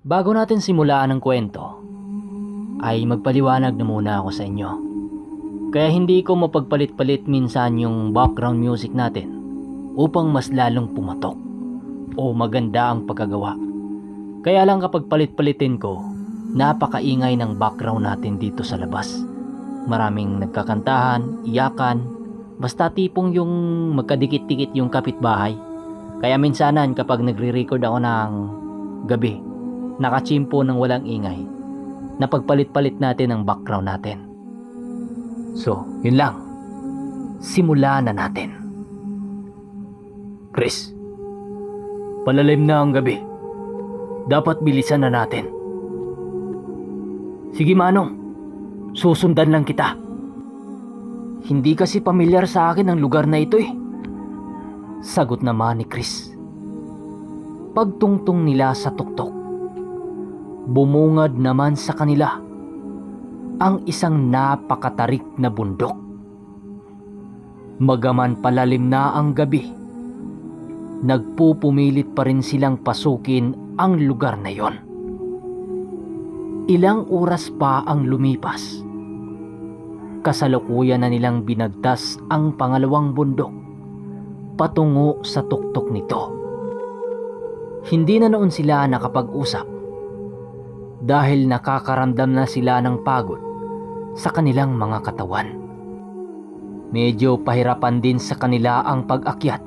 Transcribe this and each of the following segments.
Bago natin simulaan ang kwento, ay magpaliwanag na muna ako sa inyo. Kaya hindi ko mapagpalit-palit minsan yung background music natin upang mas lalong pumatok o maganda ang pagkagawa. Kaya lang kapag palit-palitin ko, napakaingay ng background natin dito sa labas. Maraming nagkakantahan, iyakan, basta tipong yung magkadikit-dikit yung kapitbahay. Kaya minsanan kapag nagre-record ako ng gabi, nakachimpo ng walang ingay, napagpalit-palit natin ang background natin. So, yun lang. Simulan na natin. Chris, palalim na ang gabi. Dapat bilisan na natin. Sige Manong, susundan lang kita. Hindi kasi pamilyar sa akin ang lugar na ito eh. Sagot naman ni Chris. Pagtungtong nila sa tuktok, bumungad naman sa kanila ang isang napakatarik na bundok. Magaman palalim na ang gabi, nagpupumilit pa rin silang pasukin ang lugar na yon. Ilang oras pa ang lumipas. Kasalukuyan na nilang binagtas ang pangalawang bundok patungo sa tuktok nito. Hindi na noon sila nakapag-usap dahil nakakaramdam na sila ng pagod sa kanilang mga katawan. Medyo pahirapan din sa kanila ang pag-akyat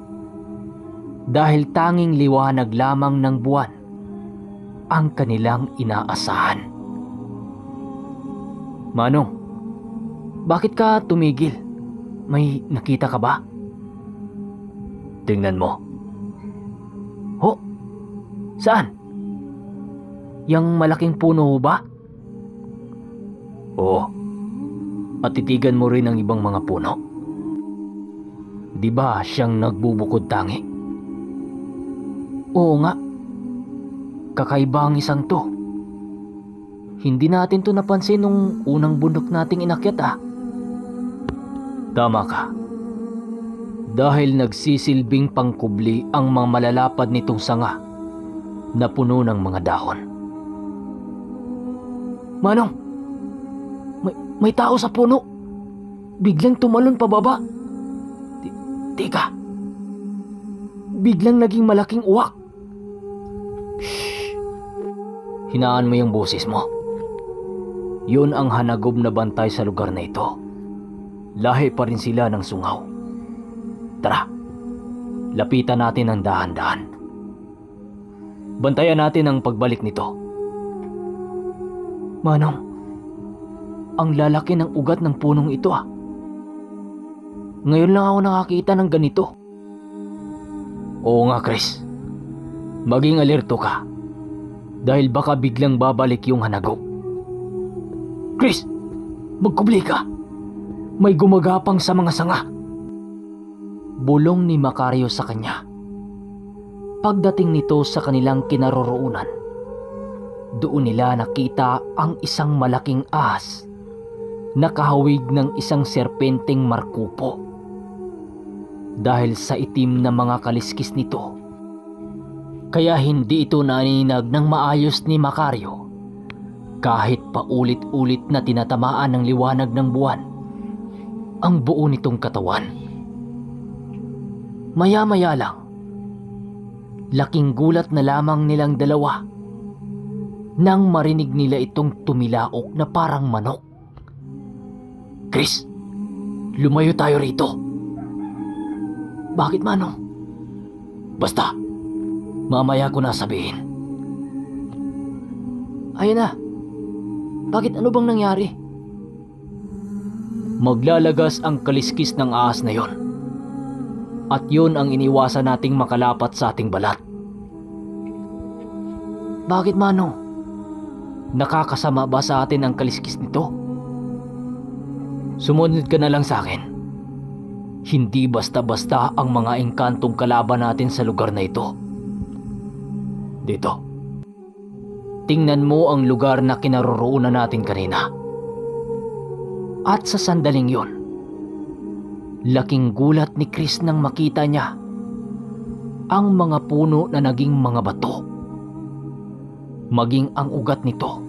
dahil tanging liwanag lamang ng buwan ang kanilang inaasahan. Manong, bakit ka tumigil? May nakita ka ba? Tingnan mo. Ho? Saan? Yang malaking puno ba? Oo. At titigan mo rin ang ibang mga puno. Di ba siyang nagbubukod tangi? Oo nga. Kakaiba ang isang to. Hindi natin to napansin nung unang bundok nating inakyat ah. Tama ka. Dahil nagsisilbing pangkubli ang mga malalapad nitong sanga na puno ng mga dahon. Manong, may tao sa puno. Biglang tumalon pababa. Teka. Biglang naging malaking uwak. Shh. Hinaan mo yung boses mo. Yun ang hanagob na bantay sa lugar na ito. Lahi pa rin sila ng sungaw. Tara, lapitan natin ang dahan-dahan. Bantayan natin ang pagbalik nito. Manong, ang lalaki ng ugat ng punong ito ah. Ngayon lang ako nakakita ng ganito. Oo nga Chris, maging alerto ka. Dahil baka biglang babalik yung hanago. Chris, magkubli ka. May gumagapang sa mga sanga. Bulong ni Macario sa kanya. Pagdating nito sa kanilang kinaroroonan, doon nila nakita ang isang malaking ahas na kahawig ng isang serpenteng markupo. Dahil sa itim na mga kaliskis nito, kaya hindi ito naninag ng maayos ni Macario kahit paulit-ulit na tinatamaan ng liwanag ng buwan ang buo nitong katawan. Maya-maya lang, laking gulat na lamang nilang dalawa nang marinig nila itong tumilaok na parang manok. Chris, lumayo tayo rito. Bakit Manong? Basta, mamaya ko na sabihin. Ayun na. Bakit ano bang nangyari? Maglalagas ang kaliskis ng ahas na yon. At yun ang iniwasan nating makalapat sa ating balat. Bakit Manong? Nakakasama ba sa atin ang kaliskis nito? Sumunod ka na lang sa akin. Hindi basta-basta ang mga engkantong kalaban natin sa lugar na ito. Dito. Tingnan mo ang lugar na kinaroroonan natin kanina. At sa sandaling yon, laking gulat ni Chris nang makita niya ang mga puno na naging mga bato. maging ang ugat nito,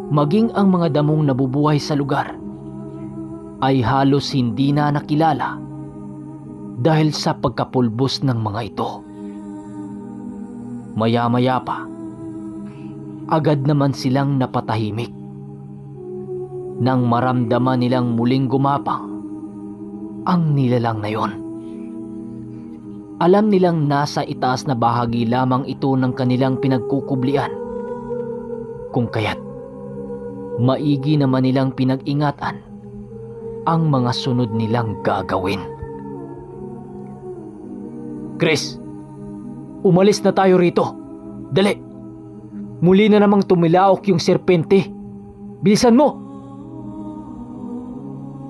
maging ang mga damong nabubuhay sa lugar ay halos hindi na nakilala dahil sa pagkapulbos ng mga ito. Maya-maya pa, agad naman silang napatahimik nang maramdaman nilang muling gumapang ang nilalang na yon. Alam nilang nasa itaas na bahagi lamang ito ng kanilang pinagkukublian, kung kaya't maigi naman nilang pinag-ingatan ang mga sunod nilang gagawin. Chris, umalis na tayo rito. Dali! Muli na namang tumilaok yung serpente. Bilisan mo!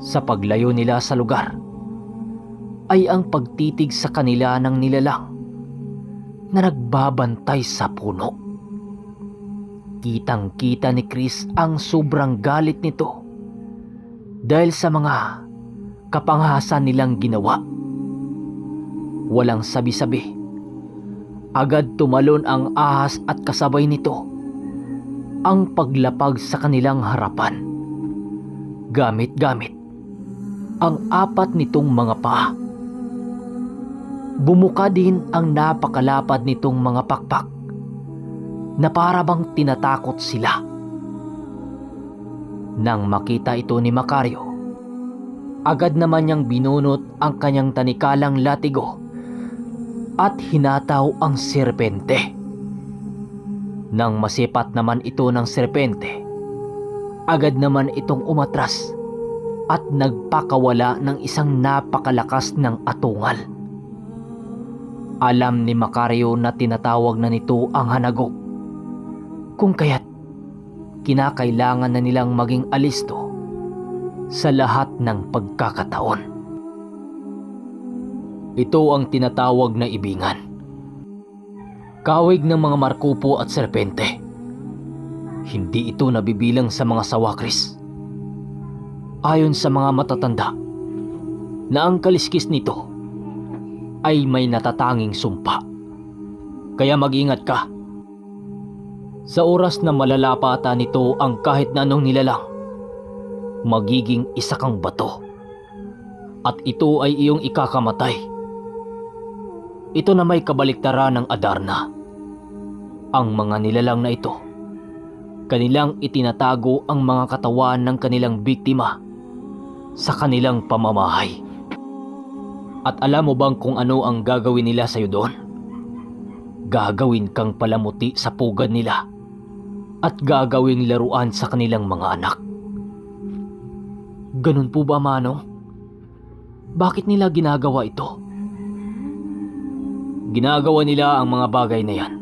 Sa paglayo nila sa lugar, ay ang pagtitig sa kanila ng nilalang na nagbabantay sa puno. Kitang-kita ni Chris ang sobrang galit nito dahil sa mga kapanghasan nilang ginawa. Walang sabi-sabi, agad tumalon ang ahas at kasabay nito ang paglapag sa kanilang harapan. Gamit-gamit ang apat nitong mga paa. Bumuka din ang napakalapad nitong mga pakpak na para bang tinatakot sila. Nang makita ito ni Macario, agad naman niyang binunot ang kanyang tanikalang latigo at hinataw ang serpente. Nang masipat naman ito ng serpente, agad naman itong umatras at nagpakawala ng isang napakalakas ng atungal. Alam ni Macario na tinatawag na nito ang hanagok, kung kaya't kinakailangan na nilang maging alisto sa lahat ng pagkakataon. Ito ang tinatawag na ibingan, kawig ng mga markupo at serpente. Hindi ito nabibilang sa mga sawakris. Ayon sa mga matatanda, na ang kaliskis nito ay may natatanging sumpa. Kaya mag-ingat ka. Sa oras na malalapatan nito ang kahit na anong nilalang, magiging isa kang bato. At ito ay iyong ikakamatay. Ito na may kabaliktaran ng Adarna. Ang mga nilalang na ito, kanilang itinatago ang mga katawan ng kanilang biktima sa kanilang pamamahay. At alam mo bang kung ano ang gagawin nila sa'yo doon? Gagawin kang palamuti sa pugad nila at gagawing laruan sa kanilang mga anak. Ganun po ba, Manong? Bakit nila ginagawa ito? Ginagawa nila ang mga bagay na yan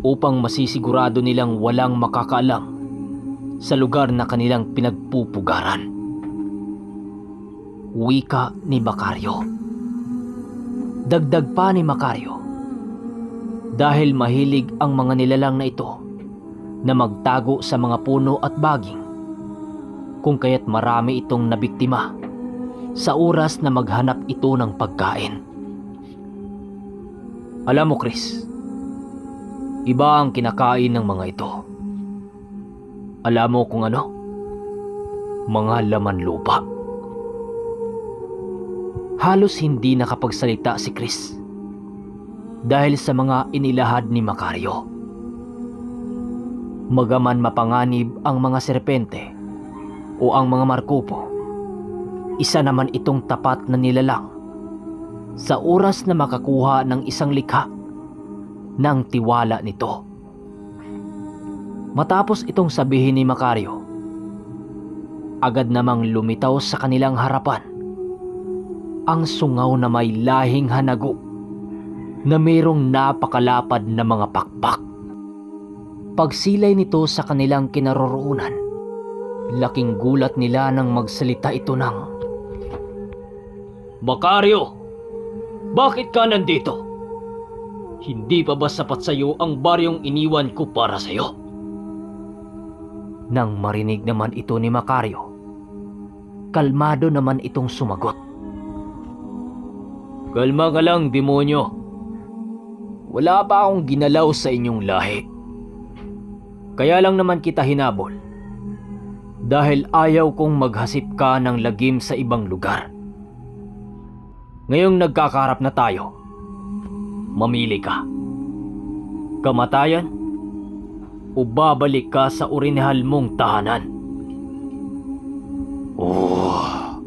upang masisigurado nilang walang makakaalam sa lugar na kanilang pinagpupugaran. Wika ni Macario. Dagdag pa ni Macario, dahil mahilig ang mga nilalang na ito na magtago sa mga puno at baging, kung kaya't marami itong nabiktima sa oras na maghanap ito ng pagkain. Alam mo, Chris, iba ang kinakain ng mga ito. Alam mo kung ano? Mga laman lupa. Halos hindi nakapagsalita si Chris dahil sa mga inilahad ni Macario. Magaman mapanganib ang mga serpente o ang mga markupo, isa naman itong tapat na nilalang sa oras na makakuha ng isang likha ng tiwala nito. Matapos itong sabihin ni Macario, agad namang lumitaw sa kanilang harapan ang sungaw na may lahing hanagok na mayroong napakalapad na mga pakpak. Pagsilay nito sa kanilang kinaroroonan, laking gulat nila nang magsalita ito ng, "Macario, bakit ka nandito? Hindi pa ba sapat sa iyo ang baryong iniwan ko para sa iyo?" Nang marinig naman ito ni Macario, kalmado naman itong sumagot, "Kalma ka lang, demonyo. Wala pa akong ginalaw sa inyong lahi. Kaya lang naman kita hinabol. Dahil ayaw kong maghasip ka ng lagim sa ibang lugar. Ngayong nagkakaharap na tayo, mamili ka. Kamatayan o babalik ka sa orinihal mong tahanan? Oh,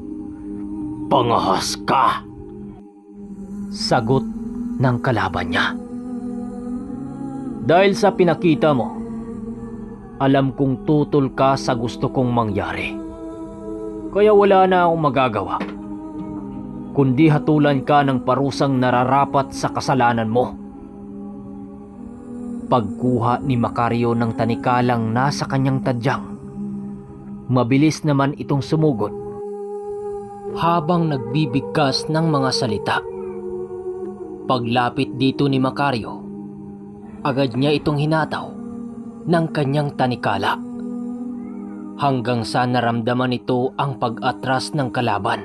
pangahas ka! Sagot ng kalaban niya. Dahil sa pinakita mo, alam kong tutol ka sa gusto kong mangyari. Kaya wala na akong magagawa, kundi hatulan ka ng parusang nararapat sa kasalanan mo. Pagkuha ni Macario ng tanikalang nasa kanyang tadyang, mabilis naman itong sumugod habang nagbibigkas ng mga salita. Paglapit dito ni Macario, agad niya itong hinataw ng kanyang tanikala hanggang sa naramdaman ito ang pag-atras ng kalaban.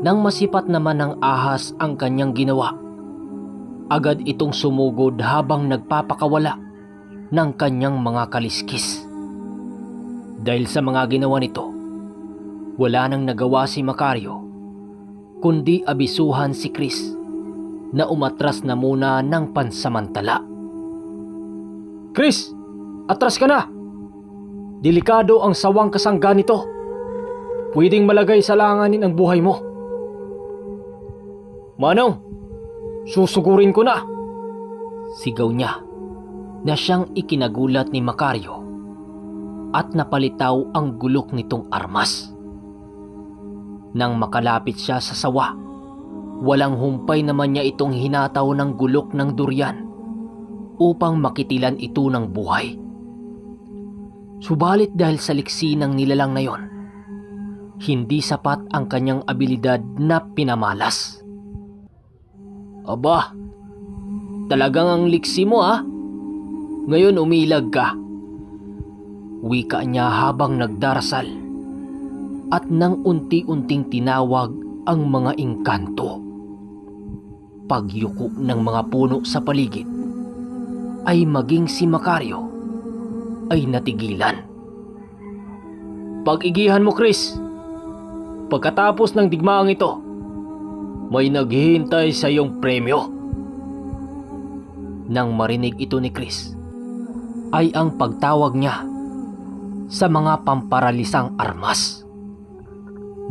Nang masipat naman ng ahas ang kanyang ginawa, agad itong sumugod habang nagpapakawala ng kanyang mga kaliskis. Dahil sa mga ginawa nito, wala nang nagawa si Macario kundi abisuhan si Chris na umatras na muna ng pansamantala. Chris, atras ka na! Delikado ang sawang kasangga nito. Pwedeng malagay sa langanin ang buhay mo. Manong, susugurin ko na! Sigaw niya na siyang ikinagulat ni Macario at napalitaw ang gulok nitong armas. Nang makalapit siya sa sawa, walang humpay naman niya itong hinataw ng gulok ng durian upang makitilan ito ng buhay. Subalit dahil sa liksi ng nilalang na yon, hindi sapat ang kanyang abilidad na pinamalas. Aba, talagang ang liksi mo ha? Ngayon umilag ka. Wika niya habang nagdarasal at nang unti-unting tinawag ang mga engkanto. Pagyuko ng mga puno sa paligid ay maging si Macario ay natigilan. Pag-igihan mo, Chris. Pagkatapos ng digmaang ito, may naghihintay sa iyong premyo. Nang marinig ito ni Chris, ay ang pagtawag niya sa mga pamparalisang armas.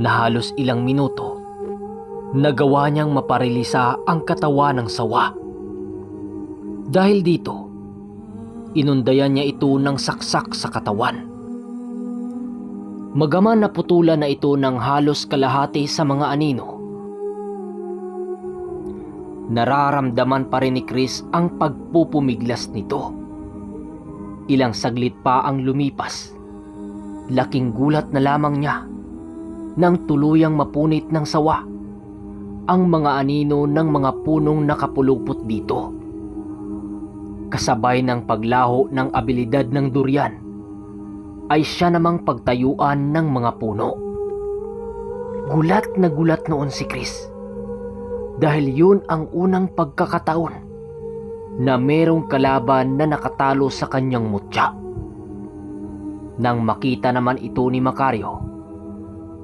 Na halos ilang minuto, nagawa niyang maparilisa ang katawan ng sawa. Dahil dito, inundayan niya ito ng saksak sa katawan. Magaman naputulan na ito ng halos kalahati sa mga anino. Nararamdaman pa rin ni Chris ang pagpupumiglas nito. Ilang saglit pa ang lumipas. Laking gulat na lamang niya nang tuluyang mapunit ng sawa ang mga anino ng mga punong nakapulupot dito. Kasabay ng paglaho ng abilidad ng durian, ay siya namang pagtayuan ng mga puno. Gulat na gulat noon si Chris dahil yun ang unang pagkakataon na merong kalaban na nakatalo sa kanyang mutya. Nang makita naman ito ni Macario,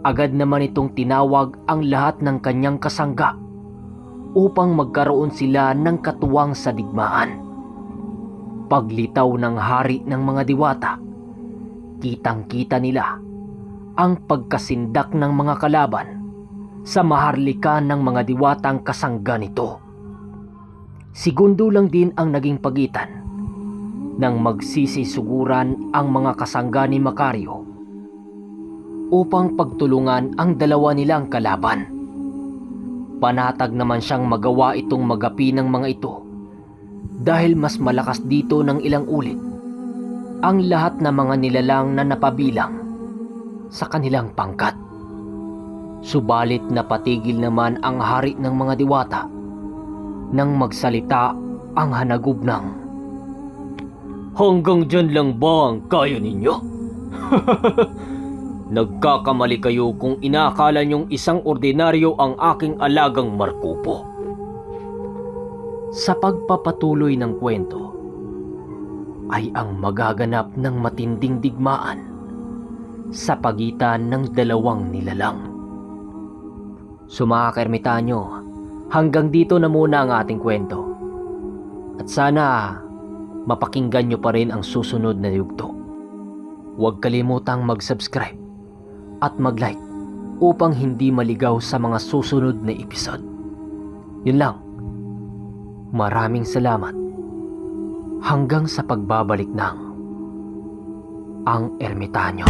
agad naman itong tinawag ang lahat ng kanyang kasangga upang magkaroon sila ng katuwang sa digmaan. Paglitaw ng hari ng mga diwata, kitang-kita nila ang pagkasindak ng mga kalaban sa maharlikan ng mga diwatang kasangga nito. Segundo lang din ang naging pagitan nang magsisisuguran ang mga kasangga ni Macario upang pagtulungan ang dalawa nilang kalaban. Panatag naman siyang magawa itong magapi ng mga ito dahil mas malakas dito ng ilang ulit ang lahat ng mga nilalang na napabilang sa kanilang pangkat. Subalit napatigil naman ang hari ng mga diwata nang magsalita ang hanagub ng, "Hanggang dyan lang ba ang kaya ninyo? Nagkakamali kayo kung inakala niyong isang ordinaryo ang aking alagang Markupo. sa pagpapatuloy ng kwento ay ang magaganap ng matinding digmaan sa pagitan ng dalawang nilalang. So mga kaermitanyo, hanggang dito na muna ang ating kwento. At sana mapakinggan nyo pa rin ang susunod na yugto. Huwag kalimutang mag-subscribe at mag-like upang hindi maligaw sa mga susunod na episode. Yun lang. Maraming salamat. Hanggang sa pagbabalik ng Ang Ermitanyo.